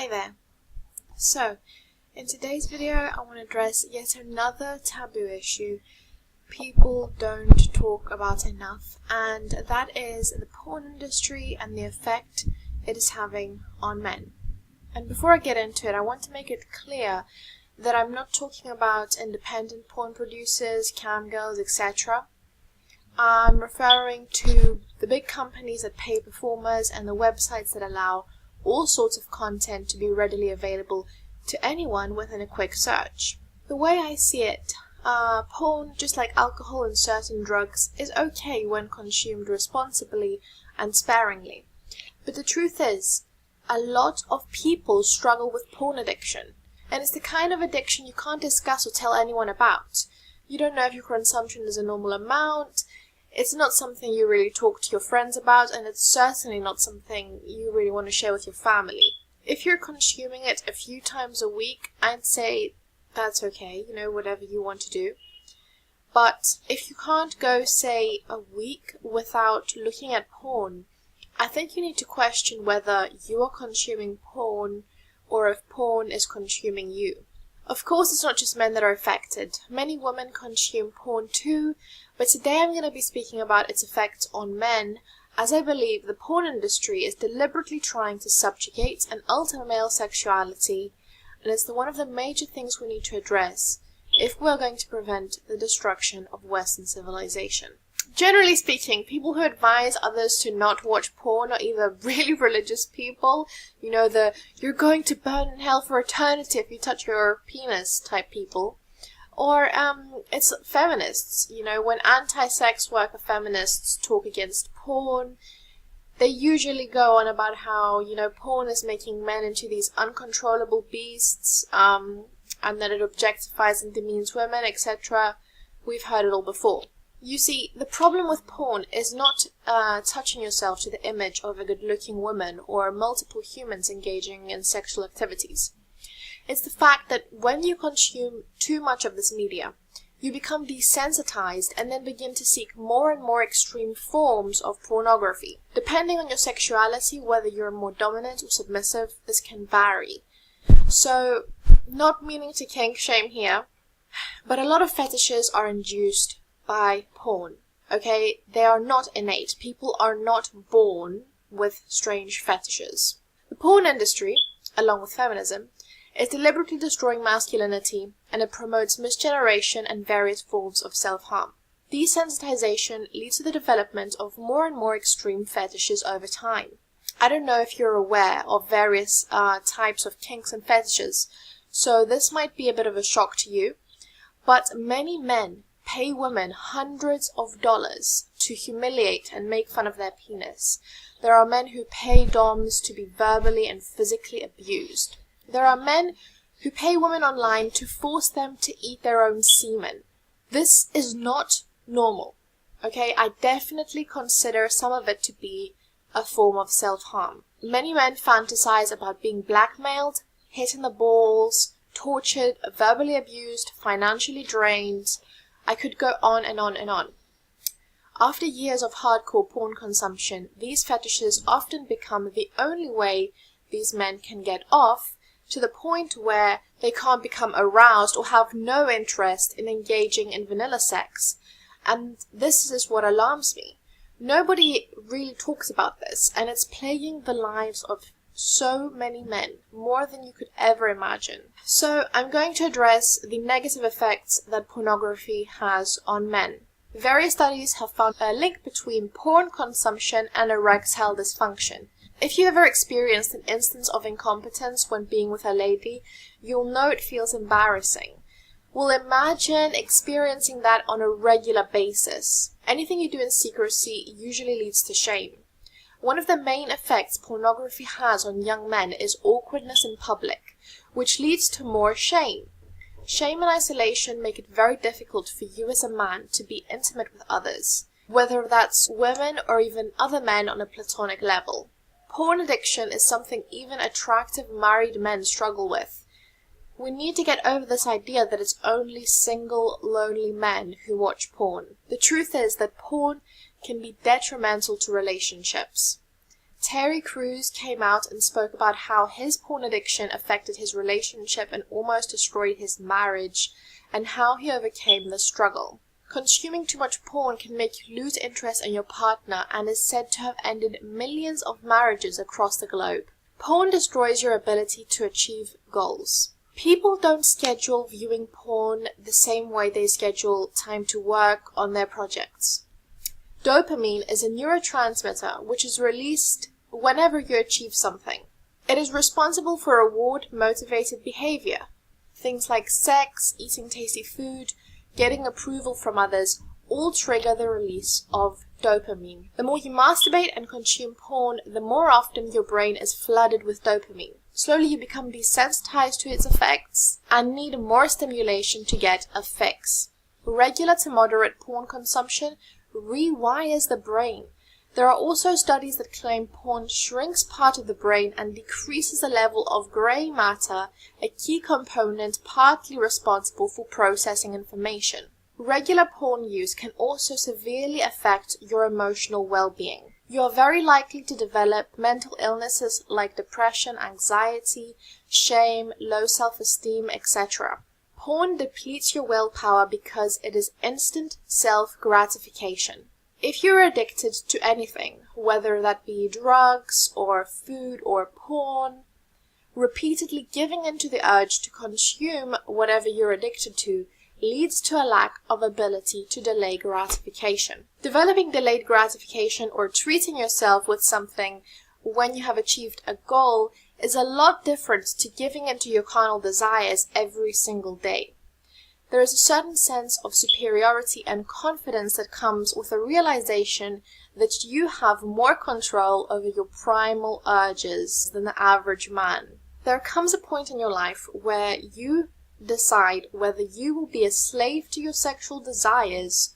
Hi there. So, in today's video I want to address yet another taboo issue people don't talk about enough, and that is the porn industry and the effect it is having on men. And before I get into it, I want to make it clear that I'm not talking about independent porn producers, cam girls, etc. I'm referring to the big companies that pay performers and the websites that allow all sorts of content to be readily available to anyone within a quick search. The way I see it, porn, just like alcohol and certain drugs, is okay when consumed responsibly and sparingly. But the truth is, a lot of people struggle with porn addiction. And it's the kind of addiction you can't discuss or tell anyone about. You don't know if your consumption is a normal amount. It's not something you really talk to your friends about, and it's certainly not something you really want to share with your family. If you're consuming it a few times a week, I'd say that's okay, whatever you want to do. But if you can't go, say, a week without looking at porn, I think you need to question whether you are consuming porn or if porn is consuming you. Of course, it's not just men that are affected. Many women consume porn too, but today I'm going to be speaking about its effects on men, as I believe the porn industry is deliberately trying to subjugate and alter male sexuality, and it's one of the major things we need to address if we're going to prevent the destruction of Western civilization. Generally speaking, people who advise others to not watch porn are either really religious people, you're going to burn in hell for eternity if you touch your penis type people, or it's feminists. When anti-sex worker feminists talk against porn, they usually go on about how, porn is making men into these uncontrollable beasts, and that it objectifies and demeans women, etc. We've heard it all before. You see, the problem with porn is not touching yourself to the image of a good-looking woman or multiple humans engaging in sexual activities. It's the fact that when you consume too much of this media, you become desensitized and then begin to seek more and more extreme forms of pornography. Depending on your sexuality, whether you're more dominant or submissive, this can vary. So, not meaning to kink shame here, but a lot of fetishes are induced by porn, okay? They are not innate. People are not born with strange fetishes. The porn industry, along with feminism, is deliberately destroying masculinity, and it promotes misgeneration and various forms of self-harm. Desensitization leads to the development of more and more extreme fetishes over time. I don't know if you're aware of various types of kinks and fetishes, so this might be a bit of a shock to you, but many men pay women hundreds of dollars to humiliate and make fun of their penis. There are men who pay doms to be verbally and physically abused. There are men who pay women online to force them to eat their own semen. This is not normal, okay? I definitely consider some of it to be a form of self-harm. Many men fantasize about being blackmailed, hit in the balls, tortured, verbally abused, financially drained. I could go on and on and on. After years of hardcore porn consumption, these fetishes often become the only way these men can get off, to the point where they can't become aroused or have no interest in engaging in vanilla sex. And this is what alarms me. Nobody really talks about this, and it's plaguing the lives of so many men, more than you could ever imagine. So I'm going to address the negative effects that pornography has on men. Various studies have found a link between porn consumption and erectile dysfunction. If you ever experienced an instance of incompetence when being with a lady, you'll know it feels embarrassing. Well, imagine experiencing that on a regular basis. Anything you do in secrecy usually leads to shame. One of the main effects pornography has on young men is awkwardness in public, which leads to more shame. Shame and isolation make it very difficult for you as a man to be intimate with others, whether that's women or even other men on a platonic level. Porn addiction is something even attractive married men struggle with. We need to get over this idea that it's only single, lonely men who watch porn. The truth is that porn can be detrimental to relationships. Terry Crews came out and spoke about how his porn addiction affected his relationship and almost destroyed his marriage, and how he overcame the struggle. Consuming too much porn can make you lose interest in your partner and is said to have ended millions of marriages across the globe. Porn destroys your ability to achieve goals. People don't schedule viewing porn the same way they schedule time to work on their projects. Dopamine is a neurotransmitter which is released whenever you achieve something. It is responsible for reward-motivated behavior. Things like sex, eating tasty food, getting approval from others all trigger the release of dopamine. The more you masturbate and consume porn, the more often your brain is flooded with dopamine. Slowly you become desensitized to its effects and need more stimulation to get a fix. Regular to moderate porn consumption rewires the brain. There are also studies that claim porn shrinks part of the brain and decreases the level of gray matter, a key component partly responsible for processing information. Regular porn use can also severely affect your emotional well-being. You are very likely to develop mental illnesses like depression, anxiety, shame, low self-esteem, etc. Porn depletes your willpower because it is instant self-gratification. If you're addicted to anything, whether that be drugs or food or porn, repeatedly giving in to the urge to consume whatever you're addicted to leads to a lack of ability to delay gratification. Developing delayed gratification or treating yourself with something when you have achieved a goal is a lot different to giving in to your carnal desires every single day. There is a certain sense of superiority and confidence that comes with the realization that you have more control over your primal urges than the average man. There comes a point in your life where you decide whether you will be a slave to your sexual desires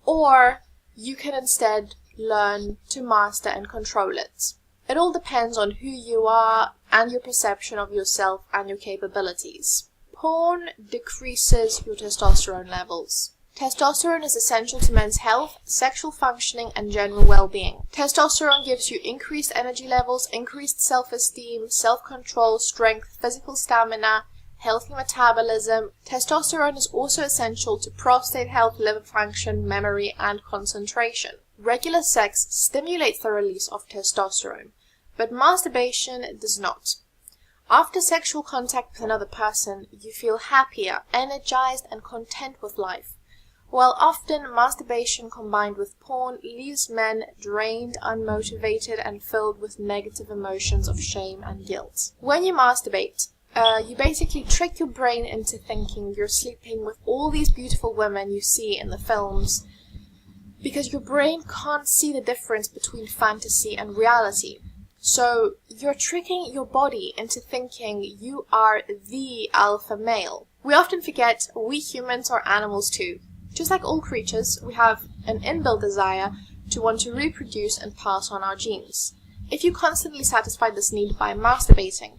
or you can instead learn to master and control it. It all depends on who you are and your perception of yourself and your capabilities. Porn decreases your testosterone levels. Testosterone is essential to men's health, sexual functioning, and general well-being. Testosterone gives you increased energy levels, increased self-esteem, self-control, strength, physical stamina, healthy metabolism. Testosterone is also essential to prostate health, liver function, memory, and concentration. Regular sex stimulates the release of testosterone, but masturbation does not. After sexual contact with another person, you feel happier, energized, and content with life, while often masturbation combined with porn leaves men drained, unmotivated, and filled with negative emotions of shame and guilt. When you masturbate, you basically trick your brain into thinking you're sleeping with all these beautiful women you see in the films, because your brain can't see the difference between fantasy and reality. So you're tricking your body into thinking you are the alpha male. We often forget we humans are animals too. Just like all creatures, we have an inbuilt desire to want to reproduce and pass on our genes. If you constantly satisfy this need by masturbating,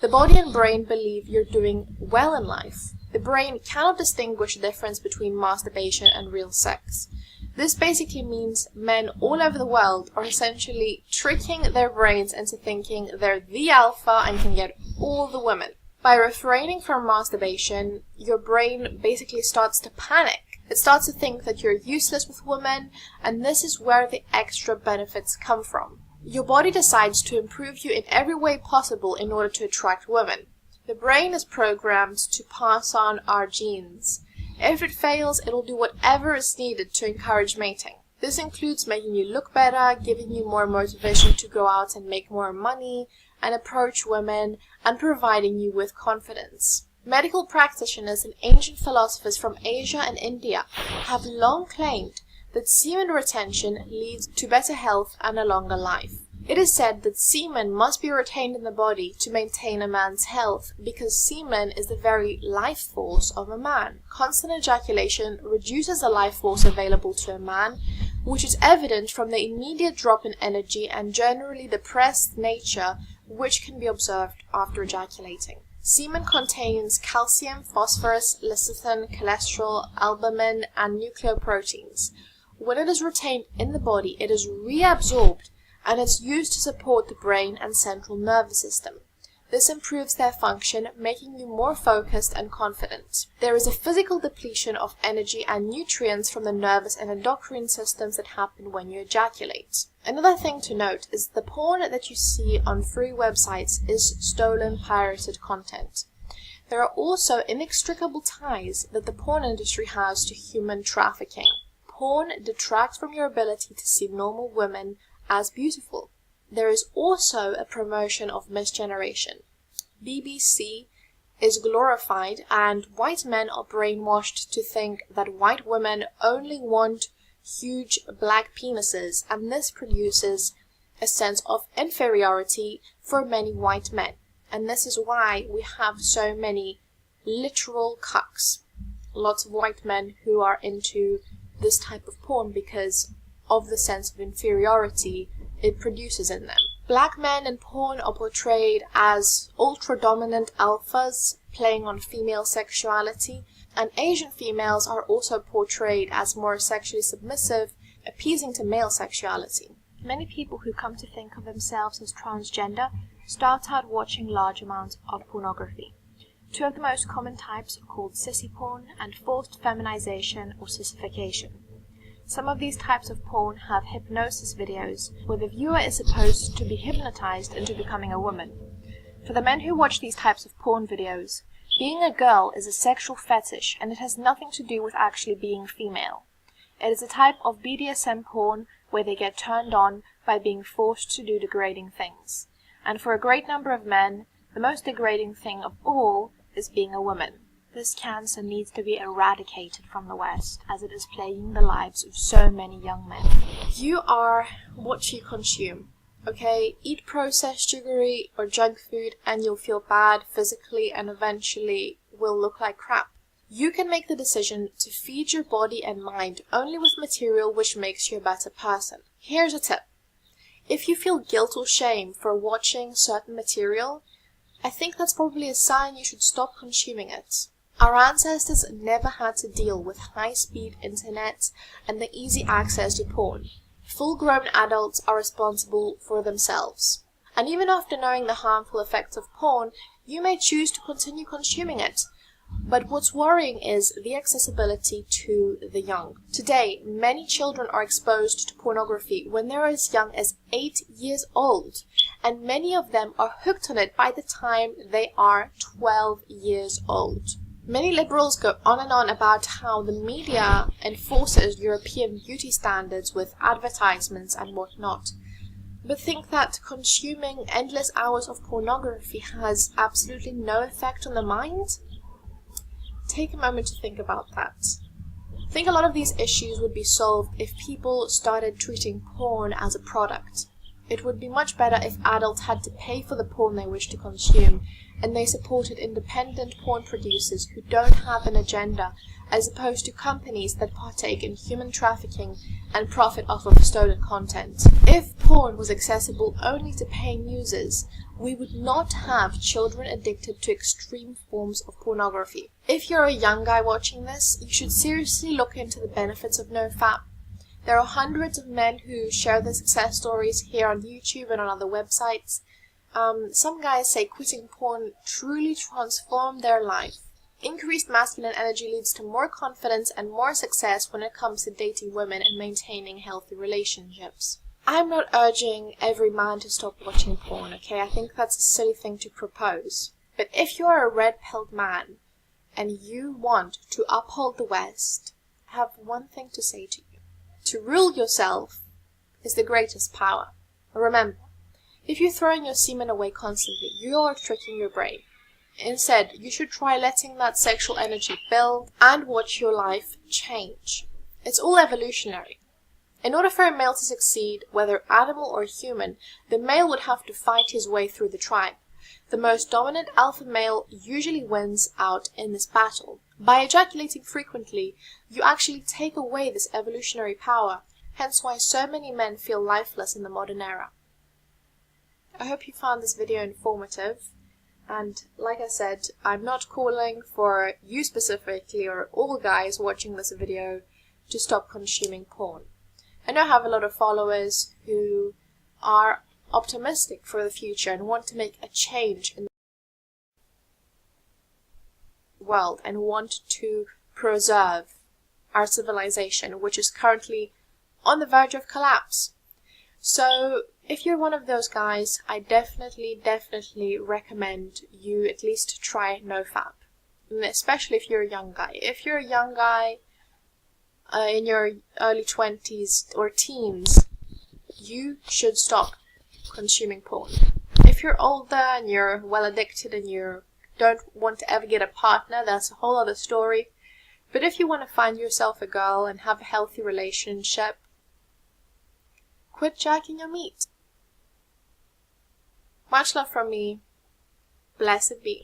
the body and brain believe you're doing well in life. The brain cannot distinguish the difference between masturbation and real sex. This basically means men all over the world are essentially tricking their brains into thinking they're the alpha and can get all the women. By refraining from masturbation, your brain basically starts to panic. It starts to think that you're useless with women, and this is where the extra benefits come from. Your body decides to improve you in every way possible in order to attract women. The brain is programmed to pass on our genes. If it fails, it'll do whatever is needed to encourage mating. This includes making you look better, giving you more motivation to go out and make more money and approach women, and providing you with confidence. Medical practitioners and ancient philosophers from Asia and India have long claimed that semen retention leads to better health and a longer life. It is said that semen must be retained in the body to maintain a man's health because semen is the very life force of a man. Constant ejaculation reduces the life force available to a man, which is evident from the immediate drop in energy and generally depressed nature which can be observed after ejaculating. Semen contains calcium, phosphorus, lecithin, cholesterol, albumin, and nucleoproteins. When it is retained in the body, it is reabsorbed and it's used to support the brain and central nervous system. This improves their function, making you more focused and confident. There is a physical depletion of energy and nutrients from the nervous and endocrine systems that happen when you ejaculate. Another thing to note is the porn that you see on free websites is stolen, pirated content. There are also inextricable ties that the porn industry has to human trafficking. Porn detracts from your ability to see normal women as beautiful. There is also a promotion of misgeneration. BBC is glorified, and white men are brainwashed to think that white women only want huge black penises, and this produces a sense of inferiority for many white men. And this is why we have so many literal cucks. Lots of white men who are into this type of porn because of the sense of inferiority it produces in them. Black men in porn are portrayed as ultra-dominant alphas playing on female sexuality, and Asian females are also portrayed as more sexually submissive, appeasing to male sexuality. Many people who come to think of themselves as transgender start out watching large amounts of pornography. Two of the most common types are called sissy porn and forced feminization or sissification. Some of these types of porn have hypnosis videos, where the viewer is supposed to be hypnotized into becoming a woman. For the men who watch these types of porn videos, being a girl is a sexual fetish, and it has nothing to do with actually being female. It is a type of BDSM porn where they get turned on by being forced to do degrading things. And for a great number of men, the most degrading thing of all is being a woman. This cancer needs to be eradicated from the West, as it is plaguing the lives of so many young men. You are what you consume, okay? Eat processed sugary or junk food and you'll feel bad physically and eventually will look like crap. You can make the decision to feed your body and mind only with material which makes you a better person. Here's a tip. If you feel guilt or shame for watching certain material, I think that's probably a sign you should stop consuming it. Our ancestors never had to deal with high-speed internet and the easy access to porn. Full-grown adults are responsible for themselves. And even after knowing the harmful effects of porn, you may choose to continue consuming it. But what's worrying is the accessibility to the young. Today, many children are exposed to pornography when they're as young as 8 years old, and many of them are hooked on it by the time they are 12 years old. Many liberals go on and on about how the media enforces European beauty standards with advertisements and whatnot, but think that consuming endless hours of pornography has absolutely no effect on the mind? Take a moment to think about that. I think a lot of these issues would be solved if people started treating porn as a product. It would be much better if adults had to pay for the porn they wish to consume, and they supported independent porn producers who don't have an agenda, as opposed to companies that partake in human trafficking and profit off of stolen content. If porn was accessible only to paying users, we would not have children addicted to extreme forms of pornography. If you're a young guy watching this, you should seriously look into the benefits of NoFap. There are hundreds of men who share their success stories here on YouTube and on other websites. Some guys say quitting porn truly transformed their life. Increased masculine energy leads to more confidence and more success when it comes to dating women and maintaining healthy relationships. I'm not urging every man to stop watching porn, okay? I think that's a silly thing to propose. But if you are a red-pilled man and you want to uphold the West, I have one thing to say to you. To rule yourself is the greatest power. Remember, if you're throwing your semen away constantly, you are tricking your brain. Instead, you should try letting that sexual energy build and watch your life change. It's all evolutionary. In order for a male to succeed, whether animal or human, the male would have to fight his way through the tribe. The most dominant alpha male usually wins out in this battle. By ejaculating frequently, you actually take away this evolutionary power, hence why so many men feel lifeless in the modern era. I hope you found this video informative, and like I said, I'm not calling for you specifically or all guys watching this video to stop consuming porn. I know I have a lot of followers who are optimistic for the future and want to make a change in the world and want to preserve our civilization, which is currently on the verge of collapse. So if you're one of those guys, I definitely recommend you at least try NoFap, especially if you're a young guy. If you're a young guy in your early 20s or teens, you should stop consuming porn. If you're older and you're well addicted and you don't want to ever get a partner, that's a whole other story. But if you want to find yourself a girl and have a healthy relationship, quit jacking your meat. Much love from me. Blessed be.